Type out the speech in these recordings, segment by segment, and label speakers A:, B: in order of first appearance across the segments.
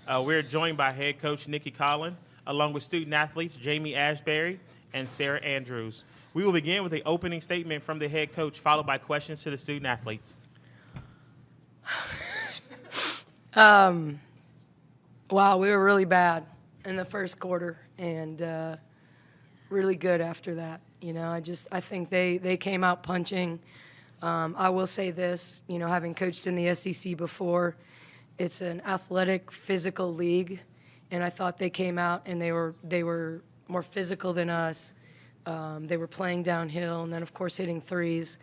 A: We're joined by head coach Nikki Collin, along with student athletes Jamie Ashbury and Sarah Andrews. We will begin with the opening statement from the head coach, followed by questions to the student athletes.
B: Wow, we were really bad in the first quarter and really good after that. I think they came out punching. I will say this, having coached in the SEC before, it's an athletic, physical league, and I thought they came out and they were more physical than us. They were playing downhill and then, of course, hitting threes.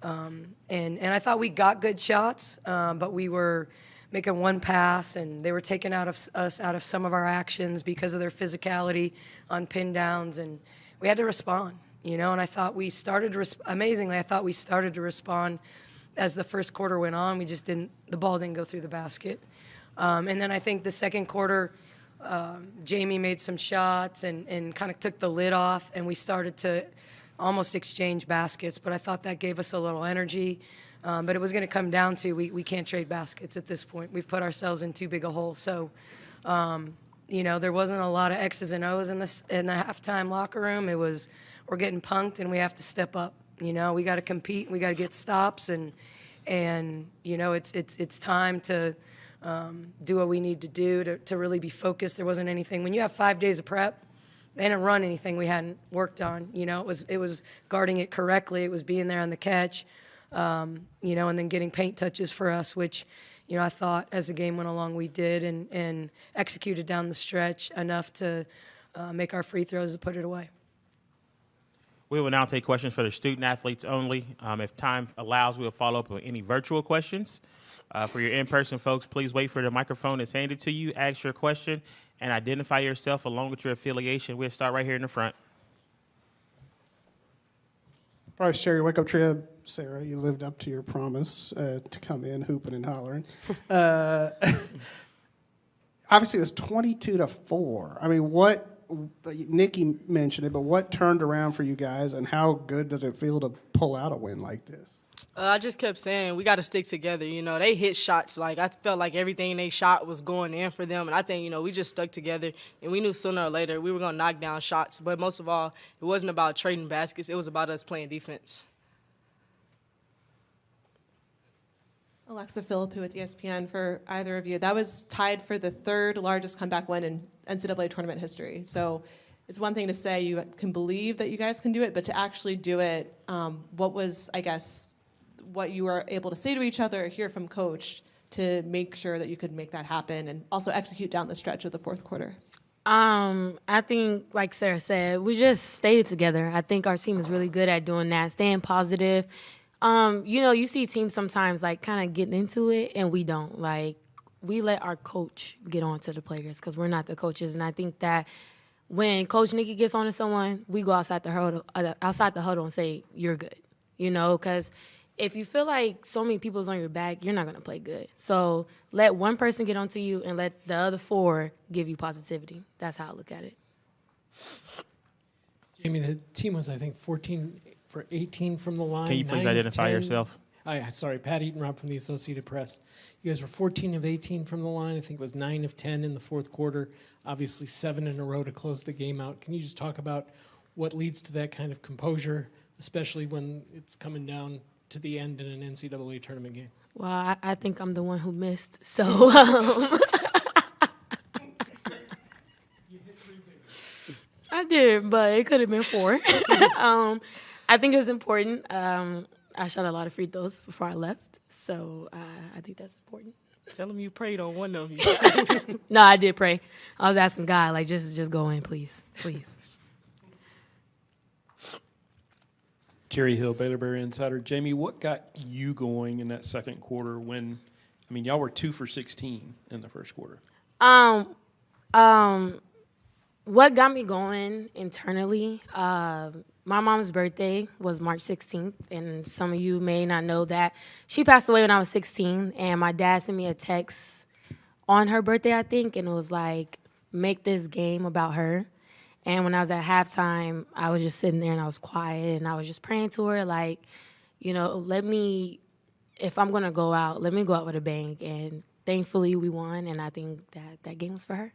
B: And I thought we got good shots, but we were making one pass, and they were taking us out of some of our actions because of their physicality on pin downs, and we had to respond. And I thought we started to amazingly, I thought we started to respond as the first quarter went on. We just the ball didn't go through the basket. And then I think the second quarter, Jamie made some shots and kind of took the lid off, and we started to almost exchange baskets, but I thought that gave us a little energy. But it was going to come down to we can't trade baskets at this point. We've put ourselves in too big a hole. So, there wasn't a lot of X's and O's in the halftime locker room. It was, we're getting punked and we have to step up. We got to compete. We got to get stops, and it's time to do what we need to do to really be focused. There wasn't anything. When you have 5 days of prep, they didn't run anything we hadn't worked on. It was guarding it correctly. It was being there on the catch, and then getting paint touches for us, which, I thought as the game went along we did and executed down the stretch enough to make our free throws to put it away.
A: We will now take questions for the student athletes only. If time allows, we'll follow up with any virtual questions. For your in-person folks, please wait for the microphone that's handed to you, ask your question, and identify yourself along with your affiliation. We'll start right here in the front.
C: Bryce Cherry, Wake Up Trib. Sarah, you lived up to your promise to come in hooping and hollering. Obviously, it was 22-4. I mean, Nikki mentioned it, but what turned around for you guys, and how good does it feel to pull out a win like this?
D: I just kept saying we got to stick together. They hit shots. Like, I felt like everything they shot was going in for them. And I think, we just stuck together. And we knew sooner or later we were going to knock down shots. But most of all, it wasn't about trading baskets. It was about us playing defense.
E: Alexa Philippou with ESPN for either of you. That was tied for the third largest comeback win in NCAA tournament history. So it's one thing to say you can believe that you guys can do it, but to actually do it, what was, I guess, what you were able to say to each other or hear from Coach to make sure that you could make that happen and also execute down the stretch of the fourth quarter?
F: I think, like Sarah said, we just stayed together. I think our team is really good at doing that, staying positive. You see teams sometimes, like, kind of getting into it, and we don't. Like, we let our coach get on to the players because we're not the coaches. And I think that when Coach Nikki gets on to someone, we go outside the huddle and say, you're good, because if you feel like so many people's on your back, you're not going to play good. So let one person get onto you and let the other four give you positivity. That's how I look at it.
G: Jamie, the team was, I think, 14 for 18 from the line.
A: Can you please identify yourself?
G: Sorry, Pat Eaton-Robb from the Associated Press. You guys were 14 of 18 from the line. I think it was 9 of 10 in the fourth quarter. Obviously 7 in a row to close the game out. Can you just talk about what leads to that kind of composure, especially when it's coming down to the end in an NCAA tournament game?
F: Well, I think I'm the one who missed, so I did, but it could have been 4. I think it's important. I shot a lot of free throws before I left, so I think that's important.
D: Tell them you prayed on one of them.
F: No, I did pray. I was asking God, like, just go in, please.
H: Jerry Hill, Baylor Bear Insider. Jamie, what got you going in that second quarter when, y'all were 2 for 16 in the first quarter?
F: What got me going internally, my mom's birthday was March 16th, and some of you may not know that. She passed away when I was 16, and my dad sent me a text on her birthday, I think, and it was like, make this game about her. And when I was at halftime, I was just sitting there and I was quiet and I was just praying to her, like, if I'm going to go out, let me go out with a bang. And thankfully we won, and I think that game was for her.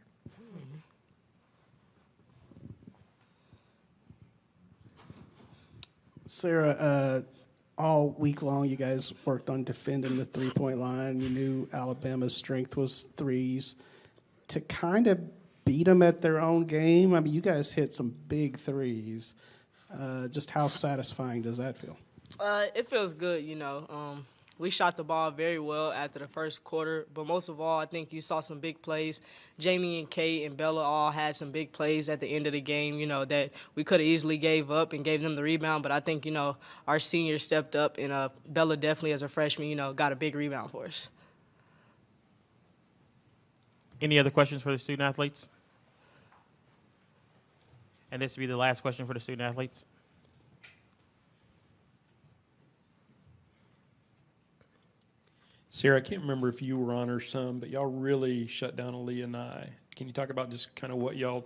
C: Sarah, all week long, you guys worked on defending the three-point line. You knew Alabama's strength was threes. To kind of beat them at their own game, I mean, you guys hit some big threes. Just how satisfying does that feel?
D: It feels good, you know. We shot the ball very well after the first quarter, but most of all, I think you saw some big plays. Jamie and Kate and Bella all had some big plays at the end of the game, you know, that we could have easily gave up and gave them the rebound, but I think, you know, our seniors stepped up, and Bella definitely as a freshman, you know, got a big rebound for us.
A: Any other questions for the student athletes? And this will be the last question for the student athletes.
H: Sarah, I can't remember if you were on or some, but y'all really shut down Aaliyah Nye. Can you talk about just kind of what y'all,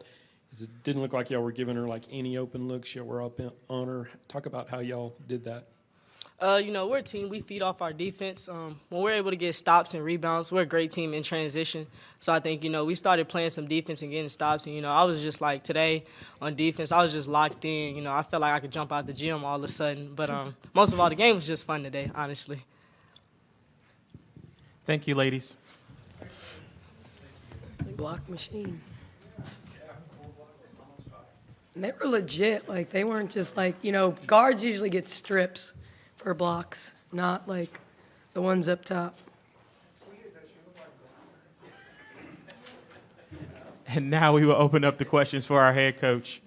H: 'cause it didn't look like y'all were giving her like any open looks. Y'all were up on her. Talk about how y'all did that.
D: You know, we're a team. We feed off our defense. When we're able to get stops and rebounds, we're a great team in transition. So I think, you know, we started playing some defense and getting stops. And, you know, I was just like today on defense, I was just locked in. You know, I felt like I could jump out the gym all of a sudden. But most of all, the game was just fun today, honestly.
A: Thank you, ladies.
B: Block machine. And they were legit. Like, they weren't just like, you know, guards usually get strips for blocks, not like the ones up top.
A: And now we will open up the questions for our head coach.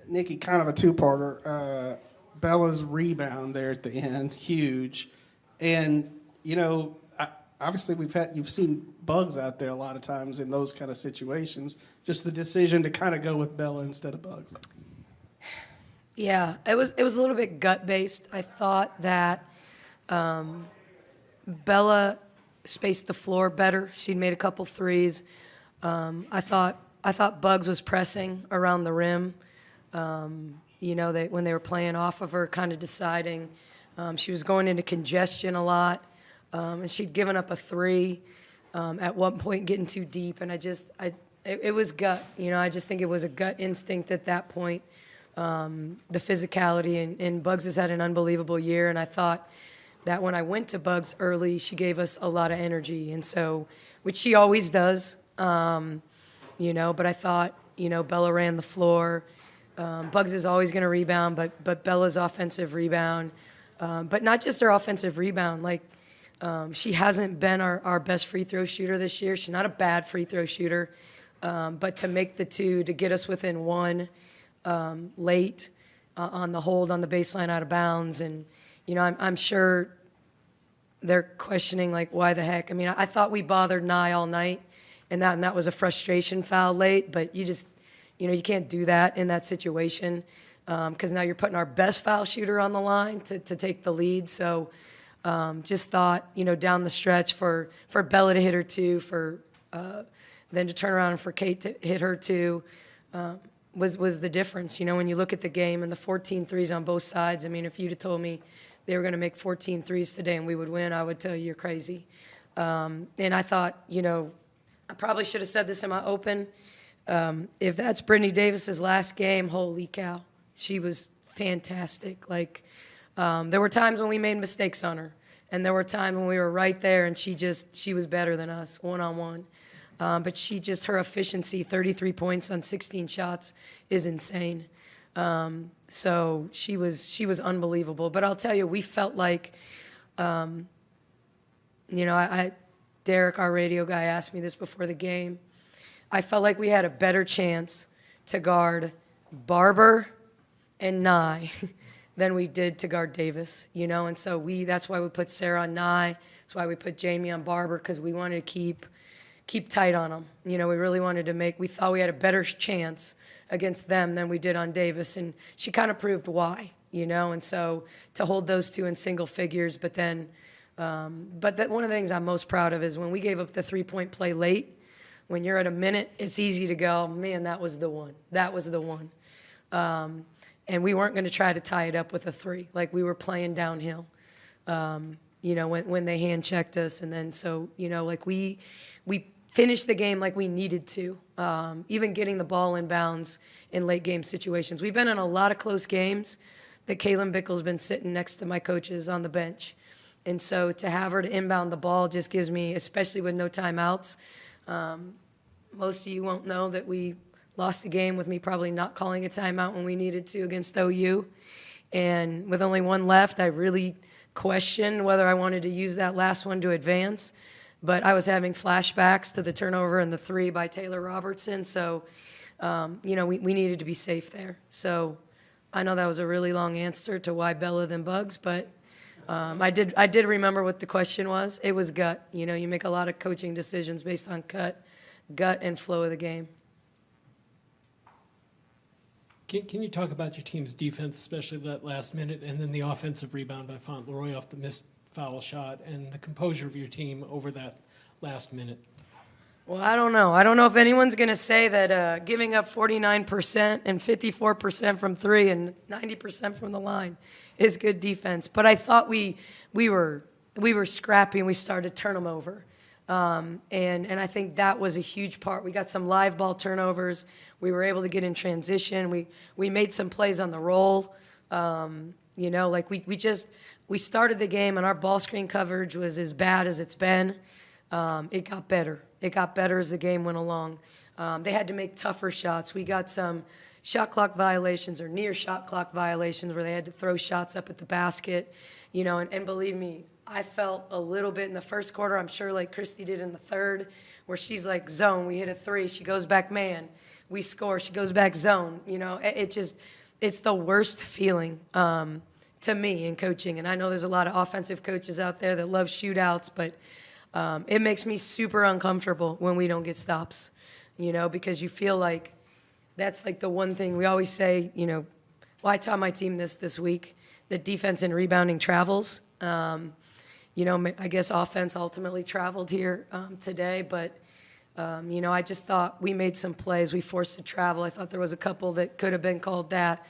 C: Nikki, kind of a two-parter. Bella's rebound there at the end, huge. And, you know, obviously you've seen Bugs out there a lot of times in those kind of situations. Just the decision to kind of go with Bella instead of Bugs.
B: Yeah, it was a little bit gut-based. I thought that Bella spaced the floor better. She'd made a couple threes. I thought Bugs was pressing around the rim. You know, when they were playing off of her, kind of deciding. She was going into congestion a lot, and she'd given up a three at one point, getting too deep. And it was gut. You know, I just think it was a gut instinct at that point. The physicality, and Bugs has had an unbelievable year. And I thought that when I went to Bugs early, she gave us a lot of energy, and so, which she always does. You know, but I thought, you know, Bella ran the floor. Bugs is always going to rebound, but Bella's offensive rebound, but not just her offensive rebound. Like, she hasn't been our best free throw shooter this year. She's not a bad free throw shooter, but to make the two, to get us within one late on the hold on the baseline out of bounds, and you know, I'm sure they're questioning like, why the heck? I mean, I thought we bothered Nye all night, and that was a frustration foul late, but you just. You know, you can't do that in that situation because now you're putting our best foul shooter on the line to take the lead. So just thought, you know, down the stretch for Bella to hit her two, for then to turn around and for Kate to hit her two was the difference. You know, when you look at the game and the 14 threes on both sides, I mean, if you'd have told me they were going to make 14 threes today and we would win, I would tell you you're crazy. And I thought, you know, I probably should have said this in my open. If that's Brittany Davis's last game, holy cow, she was fantastic. Like, there were times when we made mistakes on her, and there were times when we were right there, and she was better than us one-on-one. But her efficiency, 33 points on 16 shots, is insane. So she was unbelievable. But I'll tell you, we felt like, you know, Derek, our radio guy, asked me this before the game. I felt like we had a better chance to guard Barber and Nye than we did to guard Davis, you know? And so that's why we put Sarah on Nye. That's why we put Jamie on Barber, because we wanted to keep tight on them. You know, we really wanted to we thought we had a better chance against them than we did on Davis. And she kind of proved why, you know? And so to hold those two in single figures, but then, but one of the things I'm most proud of is when we gave up the three-point play late, when you're at a minute, it's easy to go, man, that was the one. That was the one. And we weren't going to try to tie it up with a 3. Like, we were playing downhill, when they hand checked us. And then so, like we finished the game like we needed to, even getting the ball in bounds in late game situations. We've been in a lot of close games that Kaylin Bickle's been sitting next to my coaches on the bench. And so to have her to inbound the ball just gives me, especially with no timeouts, most of you won't know that we lost the game with me probably not calling a timeout when we needed to against OU. And with only one left, I really questioned whether I wanted to use that last one to advance. But I was having flashbacks to the turnover and the 3 by Taylor Robertson. So, we needed to be safe there. So I know that was a really long answer to why Bella than Bugs, but I did remember what the question was. It was gut. You make a lot of coaching decisions based on gut and flow of the game.
G: Can you talk about your team's defense, especially that last minute, and then the offensive rebound by Fauntleroy off the missed foul shot, and the composure of your team over that last minute?
B: Well, I don't know. I don't know if anyone's going to say that giving up 49% and 54% from 3 and 90% from the line is good defense. But I thought we were scrappy and we started to turn them over. And I think that was a huge part. We got some live ball turnovers. We were able to get in transition. We made some plays on the roll. We started the game and our ball screen coverage was as bad as it's been. It got better. It got better as the game went along. They had to make tougher shots. We got some shot clock violations or near shot clock violations where they had to throw shots up at the basket. And believe me, I felt a little bit in the first quarter. I'm sure like Christy did in the third, where she's like zone. We hit a 3. She goes back man. We score. She goes back zone. It's the worst feeling to me in coaching. And I know there's a lot of offensive coaches out there that love shootouts, but it makes me super uncomfortable when we don't get stops, because you feel like that's like the one thing we always say, I taught my team this week, that defense and rebounding travels. I guess offense ultimately traveled here today, but, I just thought we made some plays. We forced a travel. I thought there was a couple that could have been called that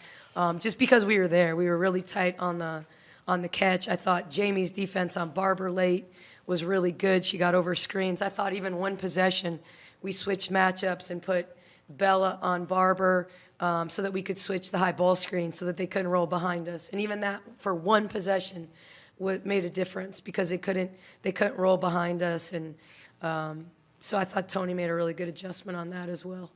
B: just because we were there. We were really tight on the catch. I thought Jamie's defense on Barber late was really good. She got over screens. I thought even one possession, we switched matchups and put Bella on Barber so that we could switch the high ball screen so that they couldn't roll behind us. And even that, for one possession, made a difference because they couldn't roll behind us. And so I thought Tony made a really good adjustment on that as well.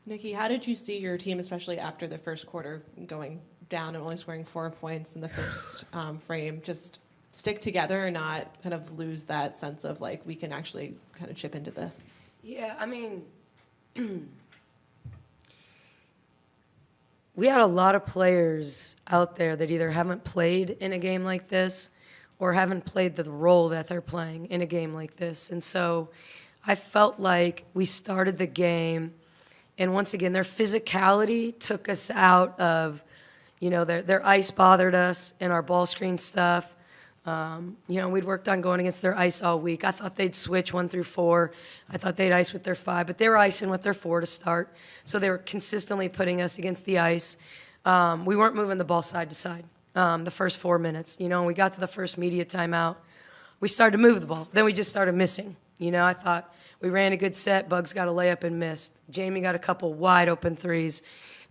E: Nikki, how did you see your team, especially after the first quarter, going down and only scoring 4 points in the first frame, just stick together and not kind of lose that sense of like we can actually kind of chip into this?
B: Yeah, I mean, we had a lot of players out there that either haven't played in a game like this or haven't played the role that they're playing in a game like this. And so I felt like we started the game, and once again, their physicality took us out of, their ice bothered us and our ball screen stuff. We'd worked on going against their ice all week. I thought they'd switch 1 through 4. I thought they'd ice with their 5, but they were icing with their 4 to start. So they were consistently putting us against the ice. We weren't moving the ball side to side the first 4 minutes. When we got to the first media timeout, we started to move the ball. Then we just started missing. I thought we ran a good set. Bugs got a layup and missed. Jamie got a couple wide open threes.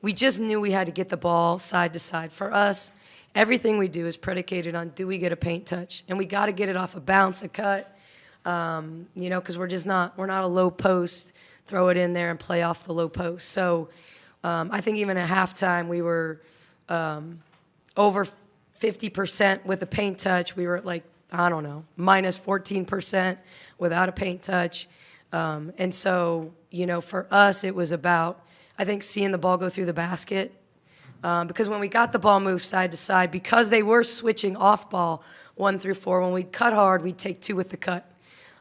B: We just knew we had to get the ball side to side. For us, everything we do is predicated on, do we get a paint touch? And we got to get it off a bounce, a cut, because we're not a low post, throw it in there and play off the low post. So I think even at halftime we were over 50% with a paint touch. We were at like, minus 14% without a paint touch. And so, for us it was about, I think, seeing the ball go through the basket. Because when we got the ball moved side to side, because they were switching off ball 1 through 4, when we'd cut hard, we'd take 2 with the cut.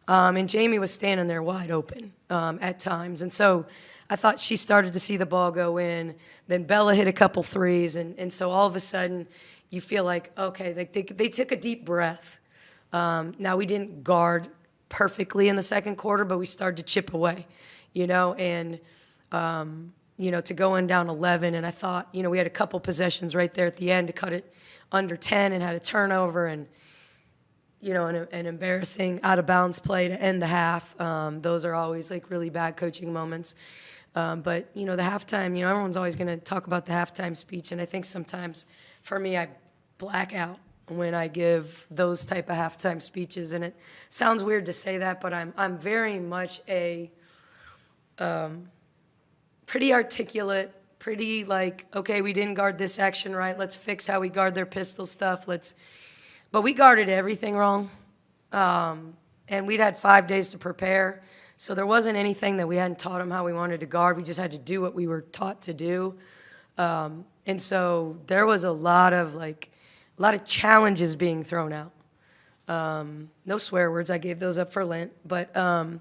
B: And Jamie was standing there wide open at times. And so I thought she started to see the ball go in. Then Bella hit a couple threes. And so all of a sudden you feel like, okay, they took a deep breath. Now we didn't guard perfectly in the second quarter, but we started to chip away. and to go in down 11, and I thought, we had a couple possessions right there at the end to cut it under 10 and had a turnover and, an embarrassing out-of-bounds play to end the half. Those are always, like, really bad coaching moments. But, the halftime, everyone's always going to talk about the halftime speech, and I think sometimes, for me, I black out when I give those type of halftime speeches, and it sounds weird to say that, but I'm very much a pretty articulate, pretty like, okay, we didn't guard this action right, let's fix how we guard their pistol stuff, but we guarded everything wrong, and we'd had 5 days to prepare, so there wasn't anything that we hadn't taught them how we wanted to guard, we just had to do what we were taught to do, and so there was a lot of challenges being thrown out. No swear words, I gave those up for Lent, but a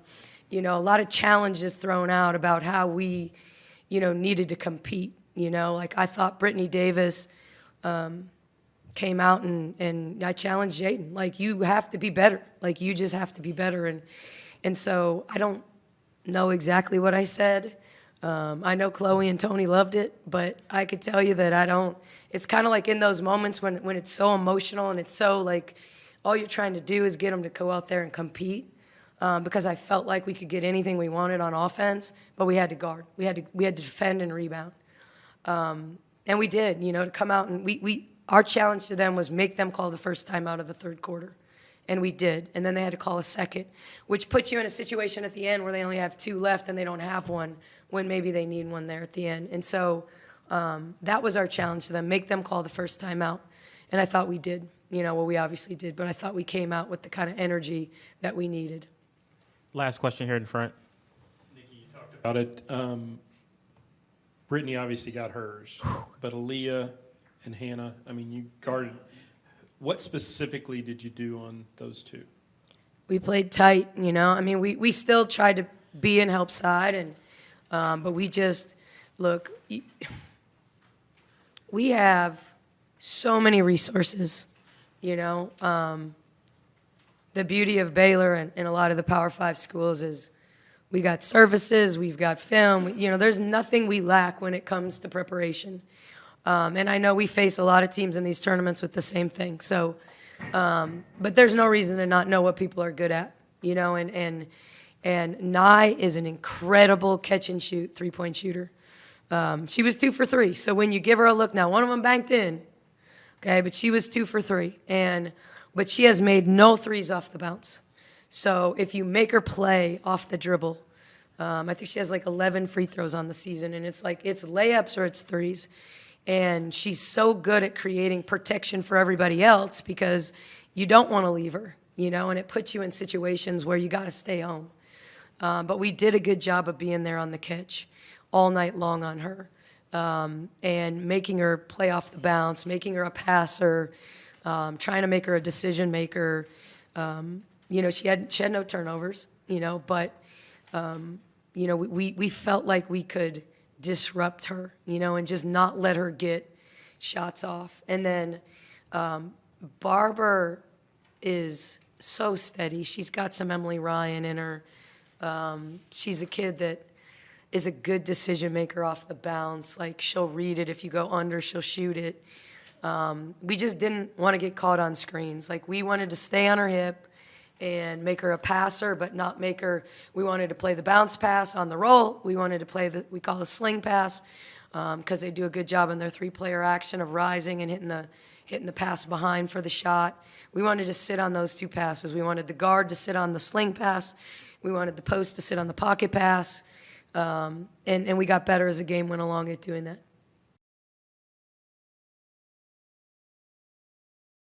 B: lot of challenges thrown out about how we, needed to compete. Like I thought Brittany Davis came out and I challenged Jaden. Like, you have to be better. Like, you just have to be better. And so I don't know exactly what I said. I know Chloe and Tony loved it, but I could tell you that I don't. It's kind of like in those moments when it's so emotional and it's so like all you're trying to do is get them to go out there and compete. Because I felt like we could get anything we wanted on offense, but we had to guard. We had to defend and rebound. And we did, to come out and our challenge to them was make them call the first time out of the third quarter. And we did. And then they had to call a second, which puts you in a situation at the end where they only have 2 left and they don't have one when maybe they need one there at the end. And so that was our challenge to them, make them call the first time out. And I thought we did. We obviously did, but I thought we came out with the kind of energy that we needed.
A: Last question here in front.
H: Nikki, you talked about it. Brittany obviously got hers, but Aaliyah and Hannah, you guarded. What specifically did you do on those two?
B: We played tight, we still tried to be in help side, and but we just, look, we have so many resources, The beauty of Baylor and a lot of the Power 5 schools is we got services, we've got film, there's nothing we lack when it comes to preparation. And I know we face a lot of teams in these tournaments with the same thing. So, but there's no reason to not know what people are good at, and Nye is an incredible catch and shoot 3-point shooter. She was 2 for 3. So when you give her a look, now one of them banked in, okay, but she was 2 for 3. But she has made no threes off the bounce. So if you make her play off the dribble, I think she has like 11 free throws on the season, and it's layups or it's threes. And she's so good at creating protection for everybody else because you don't want to leave her, and it puts you in situations where you got to stay home. But we did a good job of being there on the catch all night long on her, and making her play off the bounce, making her a passer, trying to make her a decision maker. She had no turnovers, but we felt like we could disrupt her, and just not let her get shots off. And then Barber is so steady. She's got some Emily Ryan in her. She's a kid that is a good decision maker off the bounce. Like, she'll read it. If you go under, she'll shoot it. We just didn't want to get caught on screens. Like, we wanted to stay on her hip and make her a passer, but not make her, we wanted to play the bounce pass on the roll. We wanted to play we call the sling pass, because they do a good job in their 3-player action of rising and hitting the pass behind for the shot. We wanted to sit on those 2 passes. We wanted the guard to sit on the sling pass. We wanted the post to sit on the pocket pass. And we got better as the game went along at doing that.